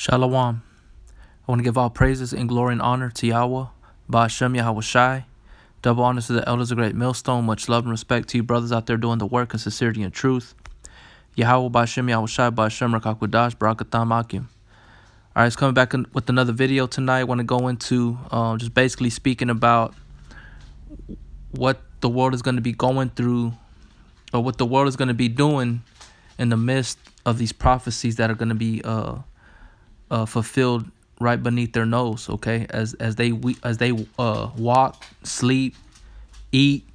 Shalom. I want to give all praises and glory and honor to Yahweh, Ba'ashem Yahweh Shai. Double honors to the elders of Great Millstone. Much love and respect to you brothers out there doing the work in sincerity and truth. Yahweh, Ba'ashem Yahweh Shai, Ba'ashem Rakakwadash, Barakatam Akim. All right, it's coming back with another video tonight. I want to go into just basically speaking about what the world is going to be going through, or what the world is going to be doing in the midst of these prophecies that are going to be fulfilled right beneath their nose. Okay, as they walk, sleep, eat,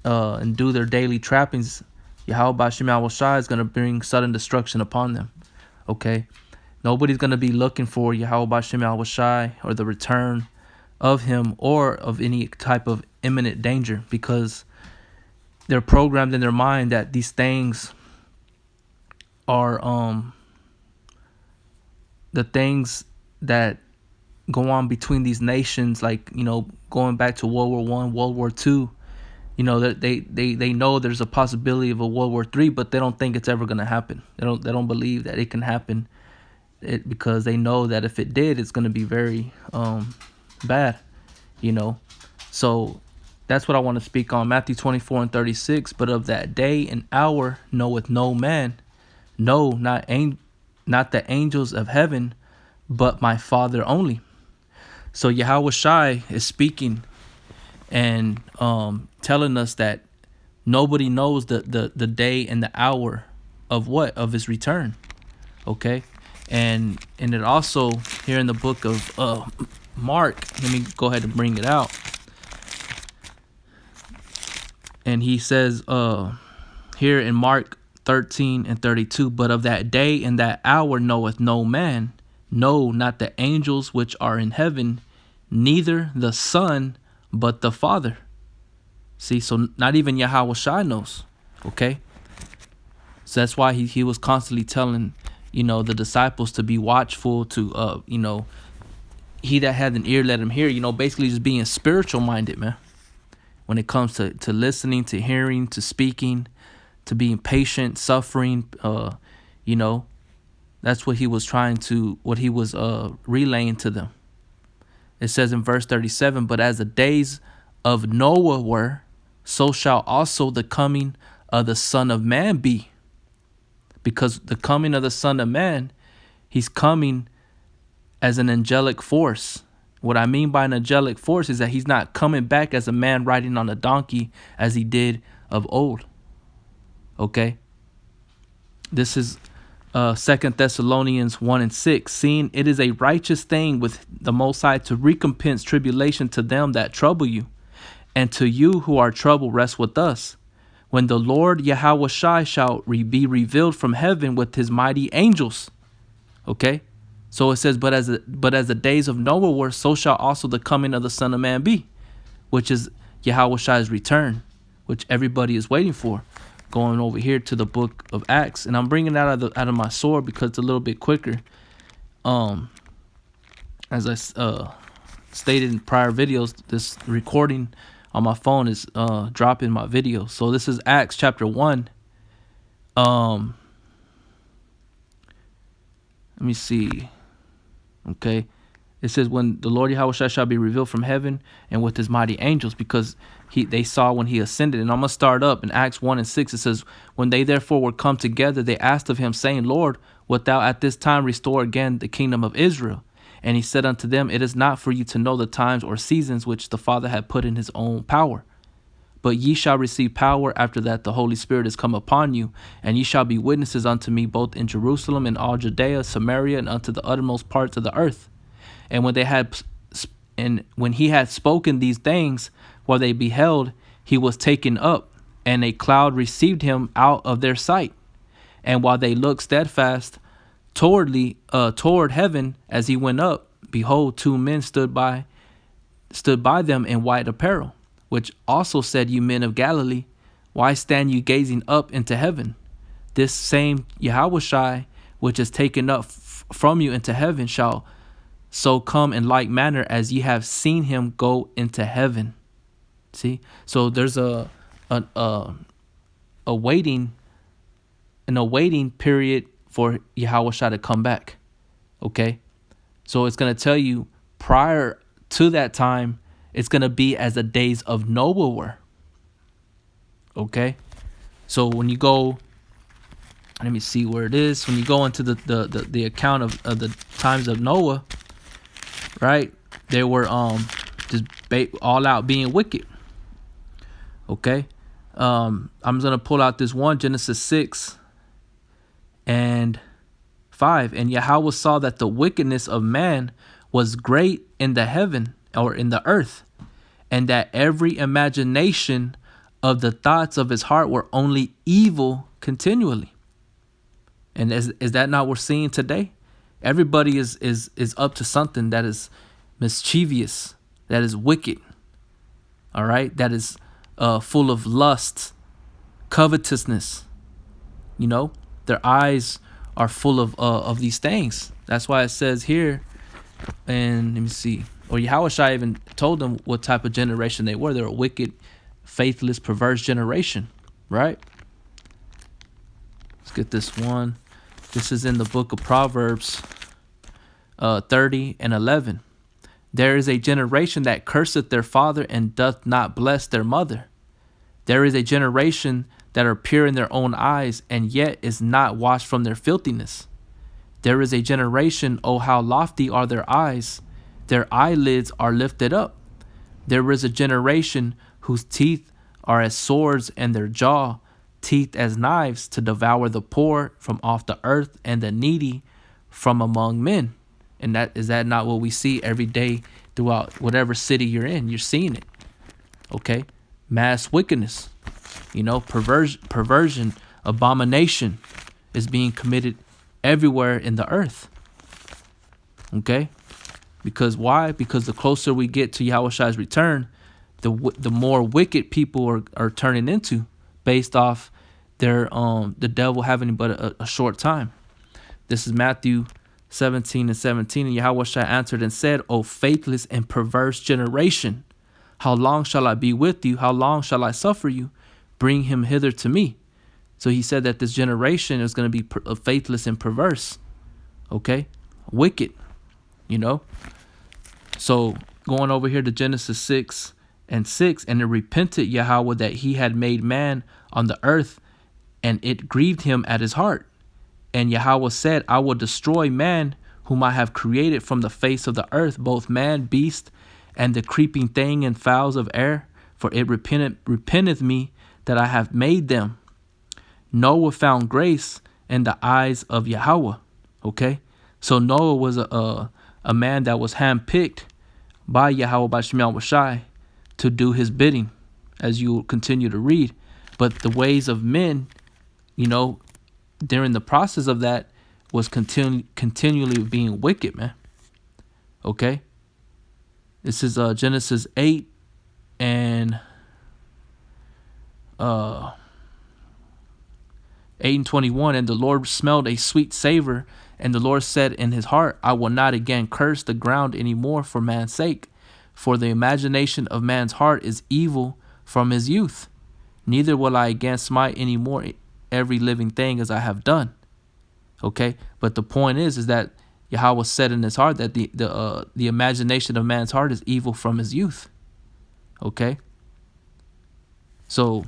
and do their daily trappings, Yahweh Ba'ashem Yahweh Shai is going to bring sudden destruction upon them. Okay, nobody's going to be looking for Yahweh Ba'ashem Yahweh Shai or the return of him or of any type of imminent danger, because they're programmed in their mind that these things are the things that go on between these nations, like, you know, going back to World War I, World War II. You know, that they know there's a possibility of a World War III, but they don't think it's ever going to happen. They don't believe that it can happen, because they know that if it did, it's going to be very bad. You know, so that's what I want to speak on. Matthew 24:36. But of that day and hour knoweth no man, no, not the angels of heaven, but my Father only. So Yahweh Shai is speaking and telling us that nobody knows the day and the hour of what? Of his return. Okay? And it also, here in the book of Mark, let me go ahead and bring it out. And he says here in Mark 13:32, but of that day and that hour knoweth no man, no, not the angels which are in heaven, neither the Son, but the Father. See, so not even Yahweh Shai knows. Okay, so that's why he was constantly telling, you know, the disciples to be watchful, to you know, he that had an ear let him hear. You know, basically just being spiritual minded, man, when it comes to listening, to hearing, to speaking, to being patient, suffering. You know, that's what he was relaying to them. It says in verse 37, but as the days of Noah were, so shall also the coming of the Son of Man be. Because the coming of the Son of Man, he's coming as an angelic force. What I mean by an angelic force is that he's not coming back as a man riding on a donkey as he did of old. Okay? This is 2 Thessalonians 1:6. Seeing it is a righteous thing with the Most High to recompense tribulation to them that trouble you, and to you who are troubled rest with us, when the Lord Yahweh Shai shall be revealed from heaven with his mighty angels. Okay? So it says, but as the days of Noah were, so shall also the coming of the Son of Man be, which is Yahweh Shai's return, which everybody is waiting for. Going over here to the book of Acts, and I'm bringing it out of my sword because it's a little bit quicker. As I stated in prior videos, this recording on my phone is dropping my video. So this is Acts chapter 1. Let me see. Okay. It says, when the Lord Yahweh Shai shall be revealed from heaven and with his mighty angels, because they saw when he ascended. And I'm going to start up in Acts 1:6. It says, when they therefore were come together, they asked of him, saying, Lord, wilt thou at this time restore again the kingdom of Israel? And he said unto them, it is not for you to know the times or seasons which the Father had put in his own power. But ye shall receive power after that the Holy Spirit is come upon you, and ye shall be witnesses unto me both in Jerusalem and all Judea, Samaria, and unto the uttermost parts of the earth. And when he had spoken these things, while they beheld, he was taken up, and a cloud received him out of their sight. And while they looked steadfast toward heaven as he went up, behold, two men stood by them in white apparel, which also said, you men of Galilee, why stand you gazing up into heaven? This same Yahweh Shai, which is taken up from you into heaven, shall so come in like manner as ye have seen him go into heaven. See, so there's a waiting period for Yahweh Shai to come back. Okay. So it's going to tell you prior to that time, it's going to be as the days of Noah were. Okay. So when you go, let me see where it is. When you go into the account of the times of Noah, right? They were just all out being wicked. Okay. I'm gonna pull out this one, Genesis 6 and 5. And Yahweh saw that the wickedness of man was great in the heaven, or in the earth, and that every imagination of the thoughts of his heart were only evil continually. And is that not what we're seeing today? Everybody is up to something that is mischievous, that is wicked. All right, that is full of lust, covetousness. You know, their eyes are full of these things. That's why it says here, and let me see, or Yahushua even told them what type of generation they were. They're a wicked, faithless, perverse generation, right? Let's get this one. This is in the book of Proverbs 30 and 11. There is a generation that curseth their father and doth not bless their mother. There is a generation that are pure in their own eyes and yet is not washed from their filthiness. There is a generation, oh how lofty are their eyes, their eyelids are lifted up. There is a generation whose teeth are as swords and their jaw teeth as knives, to devour the poor from off the earth and the needy from among men. And that not what we see every day throughout whatever city you're in? You're seeing it. Okay? Mass wickedness, perversion, abomination is being committed everywhere in the earth. Okay? Because why? Because the closer we get to Yahushua's return, the more wicked people are turning into, based off their the devil having but a short time. This is Matthew 17 and 17. And Yahushua answered and said, O faithless and perverse generation, how long shall I be with you? How long shall I suffer you? Bring him hither to me. So he said that this generation is going to be faithless and perverse. Okay? Wicked. So going over here to Genesis 6 and 6, and it repented Yahweh that he had made man on the earth, and it grieved him at his heart. And Yahweh said, I will destroy man whom I have created from the face of the earth, both man, beast, and the creeping thing and fowls of air, for it repenteth me that I have made them. Noah found grace in the eyes of Yahweh. Okay? So Noah was a man that was handpicked by Yahweh, by Shema Washai, to do his bidding, as you continue to read. But the ways of men, during the process of that, was continually being wicked, man. Okay? This is Genesis 8 and 8 and 21. And the Lord smelled a sweet savor, and the Lord said in his heart, I will not again curse the ground any more for man's sake, for the imagination of man's heart is evil from his youth. Neither will I again smite any more every living thing as I have done. Okay, but the point is that Yahweh said in his heart that the imagination of man's heart is evil from his youth. Okay, so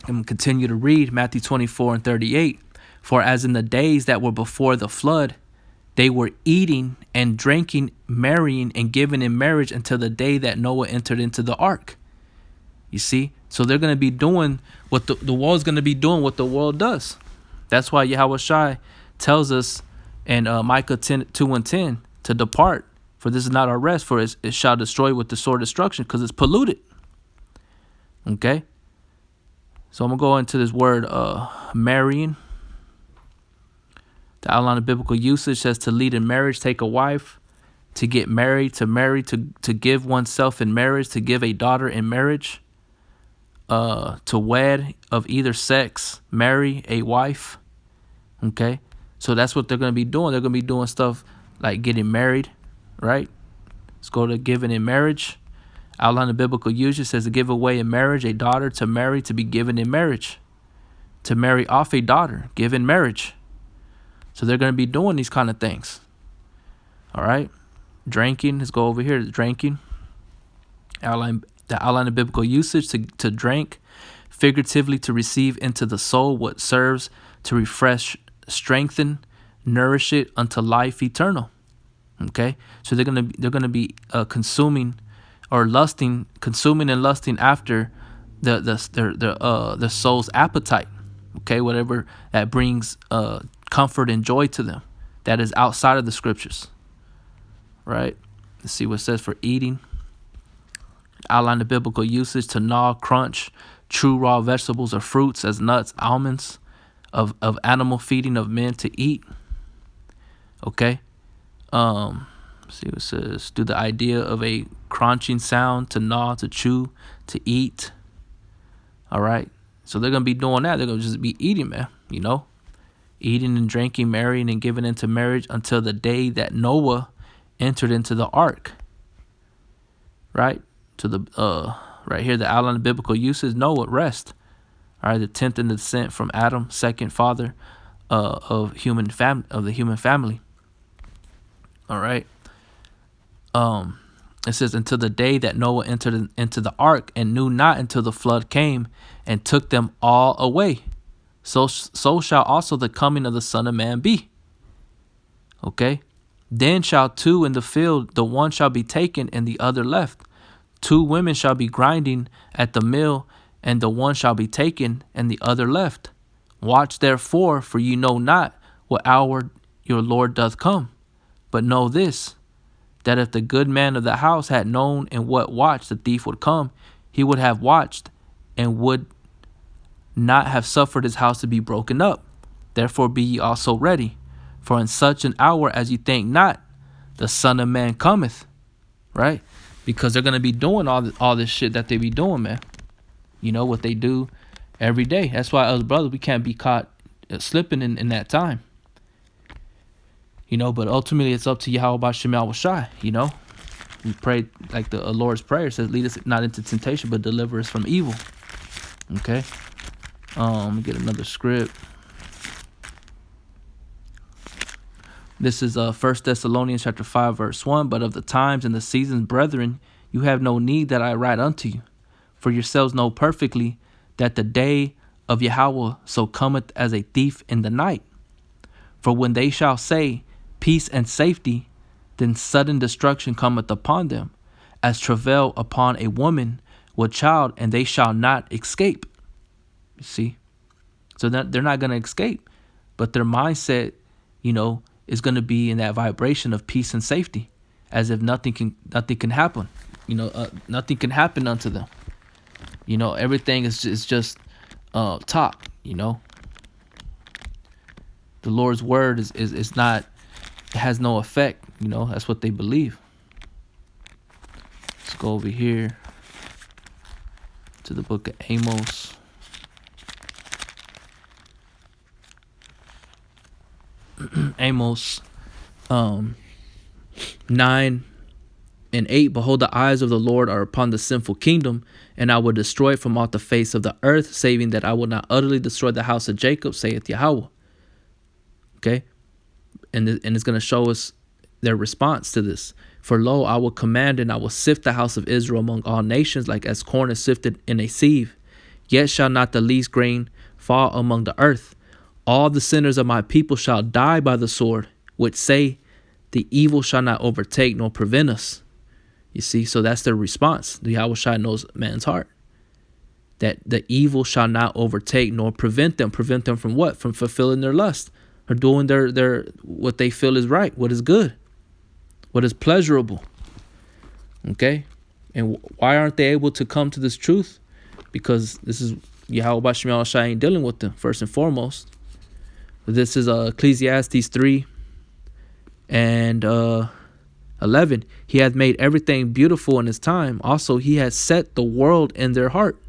I'm going to continue to read Matthew 24 and 38. For as in the days that were before the flood, they were eating and drinking, marrying and giving in marriage until the day that Noah entered into the ark. You see? So they're going to be doing what the world's going to be doing what the world does. That's why Yahweh Shai tells us in Micah 2 and 10 to depart, for this is not our rest, for it shall destroy with the sword destruction, because it's polluted. Okay? So I'm going to go into this word marrying. The outline of biblical usage says to lead in marriage, take a wife, to get married, to marry, to give oneself in marriage, to give a daughter in marriage, to wed of either sex, marry a wife. Okay? So that's what they're going to be doing. They're going to be doing stuff like getting married, right? Let's go to giving in marriage. Outline of biblical usage says to give away in marriage a daughter, to marry, to be given in marriage, to marry off a daughter, give in marriage. So they're going to be doing these kind of things. All right. Drinking. Let's go over here. Drinking. The outline of biblical usage to drink, figuratively to receive into the soul what serves to refresh, strengthen, nourish it unto life eternal. Okay, so they're gonna be consuming or consuming and lusting after the soul's appetite. Okay, whatever that brings comfort and joy to them, that is outside of the scriptures. Right. Let's see what it says for eating. Outline the biblical usage to gnaw, crunch, true raw vegetables or fruits as nuts, almonds, of animal feeding of men to eat. Okay. See what it says. Do the idea of a crunching sound, to gnaw, to chew, to eat. All right. So they're going to be doing that. They're going to just be eating, man. Eating and drinking, marrying and giving into marriage until the day that Noah entered into the ark. Right. To the right here, the outline of biblical uses, Noah, rest. All right, the 10th in the descent from Adam, second father of the human family. All right. It says until the day that Noah entered into the ark and knew not until the flood came and took them all away. So shall also the coming of the Son of Man be. Okay. Then shall two in the field, the one shall be taken and the other left. 2 women shall be grinding at the mill, and the one shall be taken, and the other left. Watch therefore, for you know not what hour your Lord doth come. But know this, that if the good man of the house had known in what watch the thief would come, he would have watched, and would not have suffered his house to be broken up. Therefore be ye also ready, for in such an hour as you think not, the Son of Man cometh. Right? Because they're going to be doing all this shit that they be doing, man. What they do every day. That's why us brothers, we can't be caught slipping in that time. But ultimately it's up to Yahweh Shem Shai. We pray like the Lord's Prayer says, lead us not into temptation, but deliver us from evil. Okay. Let me get another script. This is 1 Thessalonians chapter 5, verse 1. But of the times and the seasons, brethren, you have no need that I write unto you. For yourselves know perfectly that the day of Yahweh so cometh as a thief in the night. For when they shall say, peace and safety, then sudden destruction cometh upon them, as travail upon a woman with child, and they shall not escape. You see? So they're not going to escape. But their mindset, is going to be in that vibration of peace and safety, as if nothing can happen. Nothing can happen unto them. Everything is just talk. The Lord's word is not, it has no effect. That's what they believe. Let's go over here to the book of Amos. Amos 9 and 8. Behold, the eyes of the Lord are upon the sinful kingdom, and I will destroy it from off the face of the earth, saving that I will not utterly destroy the house of Jacob, saith Yahweh. Okay. And it's going to show us their response to this. For lo, I will command, and I will sift the house of Israel among all nations, like as corn is sifted in a sieve. Yet shall not the least grain fall among the earth. All the sinners of my people shall die by the sword, which say, the evil shall not overtake nor prevent us. You see, so that's their response. The Yahweh Shai knows man's heart. That the evil shall not overtake nor prevent them. Prevent them from what? From fulfilling their lust, or doing their what they feel is right, what is good, what is pleasurable. Okay? And why aren't they able to come to this truth? Because this is Yahweh Shem Shai ain't dealing with them, first and foremost. This is Ecclesiastes 3 and 11. He hath made everything beautiful in his time. Also, he has set the world in their heart,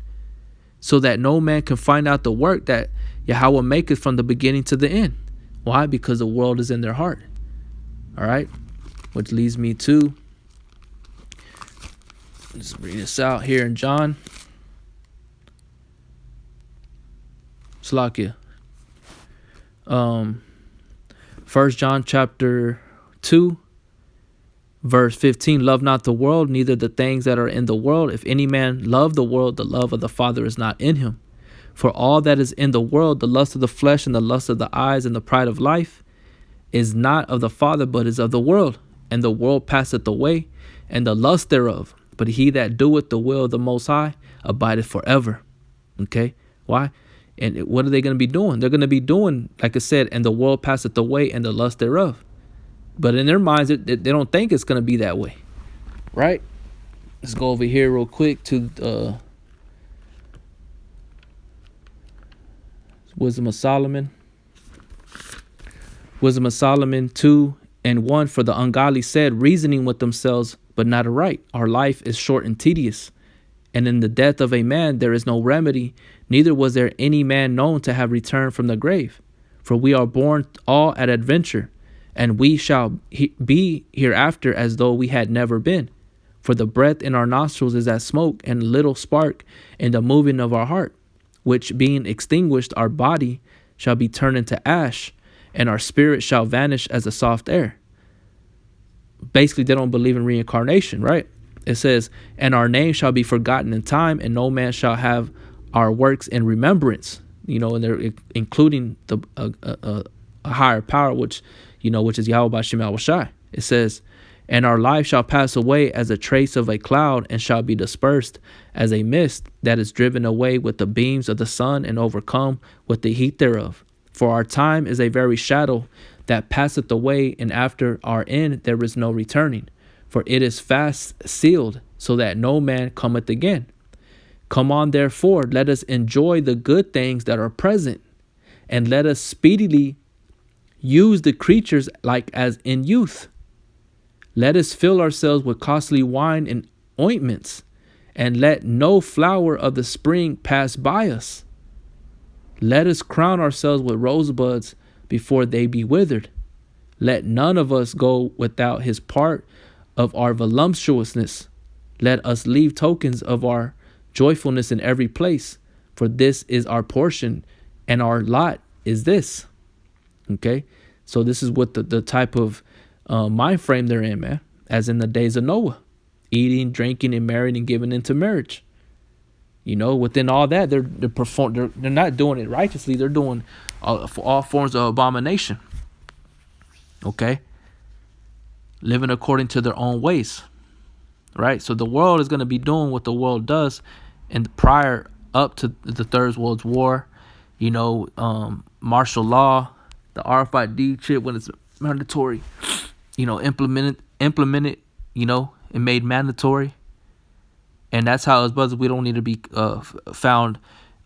so that no man can find out the work that Yahweh maketh from the beginning to the end. Why? Because the world is in their heart. All right. Which leads me to, let's read this out here in John. Slakia. 1 John chapter 2 Verse 15, love not the world, neither the things that are in the world. If any man love the world, the love of the Father is not in him. For all that is in the world, the lust of the flesh and the lust of the eyes and the pride of life, is not of the Father, but is of the world. And the world passeth away, and the lust thereof. But he that doeth the will of the Most High abideth forever. Okay? Why? And what are they going to be doing? They're going to be doing, like I said, and the world passeth away, and the lust thereof. But in their minds, they don't think it's going to be that way. Right? Let's go over here real quick to Wisdom of Solomon. Wisdom of Solomon 2:1. For the ungodly said, reasoning with themselves, but not aright. Our life is short and tedious. And in the death of a man there is no remedy, neither was there any man known to have returned from the grave. For we are born all at adventure, and we shall be hereafter as though we had never been. For the breath in our nostrils is as smoke, and little spark in the moving of our heart, which being extinguished, our body shall be turned into ash, and our spirit shall vanish as a soft air. Basically, they don't believe in reincarnation, right? It says, and our name shall be forgotten in time, and no man shall have our works in remembrance. And they're including a higher power, which is Yahweh B'Shem Yahushai. It says, and our life shall pass away as a trace of a cloud, and shall be dispersed as a mist that is driven away with the beams of the sun, and overcome with the heat thereof. For our time is a very shadow that passeth away, and after our end there is no returning. For it is fast sealed, so that no man cometh again. Come on, therefore, let us enjoy the good things that are present, and let us speedily use the creatures like as in youth. Let us fill ourselves with costly wine and ointments, and let no flower of the spring pass by us. Let us crown ourselves with rosebuds before they be withered. Let none of us go without his part of our voluptuousness. Let us leave tokens of our joyfulness in every place, for this is our portion, and our lot is this. Okay, so this is what the type of mind frame they're in, man. As in the days of Noah, eating, drinking, and marrying, and giving into marriage. Within all that, they're not doing it righteously. They're doing all forms of abomination. Okay, living according to their own ways, right? So the world is going to be doing what the world does, and prior up to the Third World War, martial law, the RFID chip when it's mandatory, implemented, and made mandatory. And that's how, as brothers, we don't need to be found,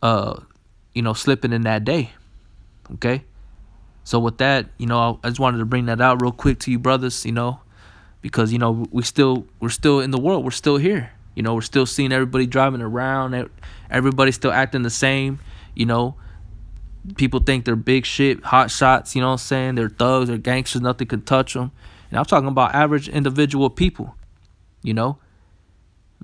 slipping in that day. Okay. So with that, I just wanted to bring that out real quick to you, brothers, because, we're still in the world. We're still here. We're still seeing everybody driving around. Everybody's still acting the same. People think they're big shit, hot shots, They're thugs, they're gangsters, nothing can touch them. And I'm talking about average individual people, You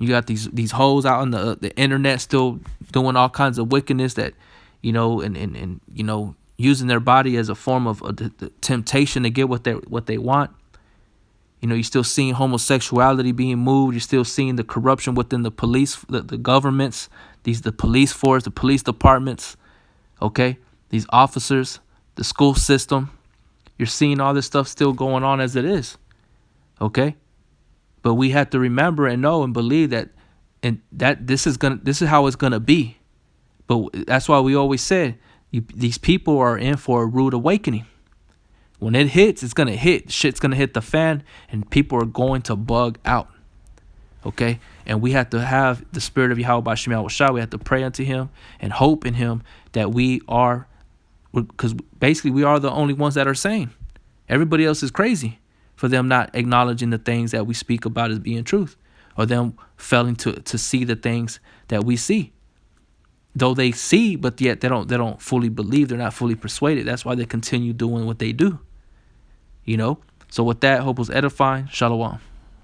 got these hoes out on the internet still doing all kinds of wickedness that, and using their body as a form of the temptation to get what they want. You're still seeing homosexuality being moved. You're still seeing the corruption within the police, the governments, the police force, the police departments. Okay, these officers, the school system. You're seeing all this stuff still going on as it is. Okay. But we have to remember and know and believe that, and that this is how it's gonna be. But that's why we always said these people are in for a rude awakening. When it hits, it's gonna hit. Shit's gonna hit the fan, and people are going to bug out. Okay, and we have to have the spirit of Yahweh B'Shem Yahushua. We have to pray unto Him and hope in Him that because basically we are the only ones that are sane. Everybody else is crazy for them not acknowledging the things that we speak about as being truth, or them failing to see the things that we see. Though they see, but yet they don't fully believe. They're not fully persuaded. That's why they continue doing what they do. So with that, hope was edifying. Shalom.